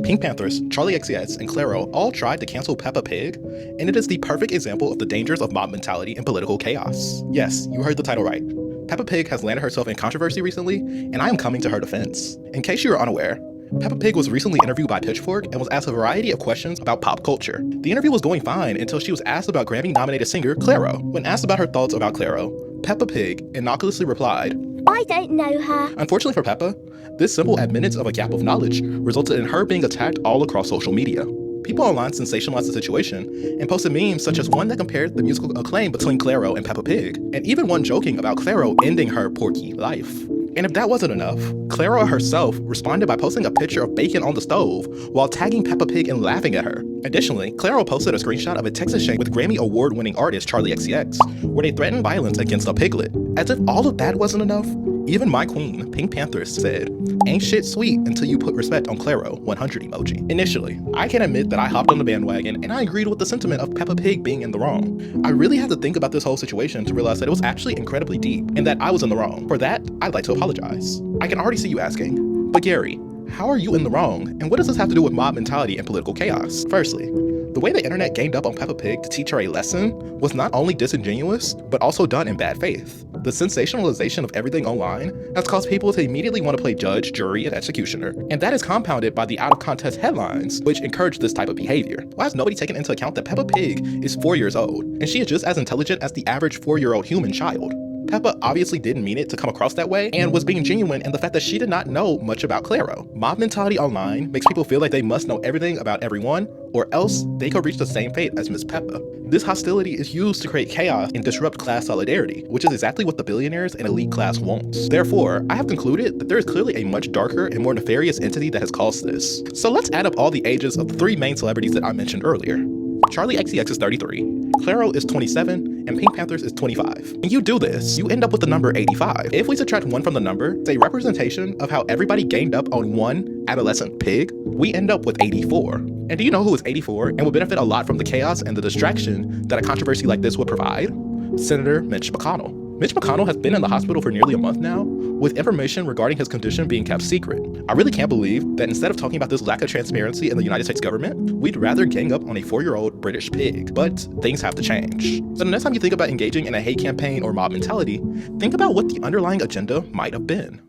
Pink Panthers, Charlie XCX, and Claro all tried to cancel Peppa Pig, and it is the perfect example of the dangers of mob mentality and political chaos. Yes, you heard the title right. Peppa Pig has landed herself in controversy recently, and I am coming to her defense. In case you are unaware, Peppa Pig was recently interviewed by Pitchfork and was asked a variety of questions about pop culture. The interview was going fine until she was asked about Grammy-nominated singer Claro. When asked about her thoughts about Claro, Peppa Pig innocuously replied, "I don't know her." Unfortunately for Peppa, this simple admittance of a gap of knowledge resulted in her being attacked all across social media. People online sensationalized the situation and posted memes such as one that compared the musical acclaim between Claro and Peppa Pig, and even one joking about Claro ending her porky life. And if that wasn't enough, Claro herself responded by posting a picture of bacon on the stove while tagging Peppa Pig and laughing at her. Additionally, Claro posted a screenshot of a text exchange with Grammy Award-winning artist Charlie XCX, where they threatened violence against a piglet. As if all of that wasn't enough, even my queen, Pink Panthers, said, "Ain't shit sweet until you put respect on Claro, 100 emoji." Initially, I can admit that I hopped on the bandwagon and I agreed with the sentiment of Peppa Pig being in the wrong. I really had to think about this whole situation to realize that it was actually incredibly deep and that I was in the wrong. For that, I'd like to apologize. I can already see you asking, but Gary, how are you in the wrong? And what does this have to do with mob mentality and political chaos? Firstly, the way the internet ganged up on Peppa Pig to teach her a lesson was not only disingenuous, but also done in bad faith. The sensationalization of everything online has caused people to immediately want to play judge, jury, and executioner, and that is compounded by the out-of-context headlines, which encourage this type of behavior. Why has nobody taken into account that Peppa Pig is 4 years old, and she is just as intelligent as the average 4-year-old human child? Peppa obviously didn't mean it to come across that way and was being genuine in the fact that she did not know much about Claro. Mob mentality online makes people feel like they must know everything about everyone, or else they could reach the same fate as Miss Peppa. This hostility is used to create chaos and disrupt class solidarity, which is exactly what the billionaires and elite class wants. Therefore, I have concluded that there is clearly a much darker and more nefarious entity that has caused this. So let's add up all the ages of the 3 main celebrities that I mentioned earlier. Charlie XCX is 33, Claro is 27, and Pink Panthers is 25. And you do this, you end up with the number 85. If we subtract 1 from the number, it's a representation of how everybody ganged up on one adolescent pig, we end up with 84. And do you know who is 84 and would benefit a lot from the chaos and the distraction that a controversy like this would provide? Senator Mitch McConnell. Mitch McConnell has been in the hospital for nearly a month now, with information regarding his condition being kept secret. I really can't believe that instead of talking about this lack of transparency in the United States government, we'd rather gang up on a 4-year-old British pig. But things have to change. So the next time you think about engaging in a hate campaign or mob mentality, think about what the underlying agenda might have been.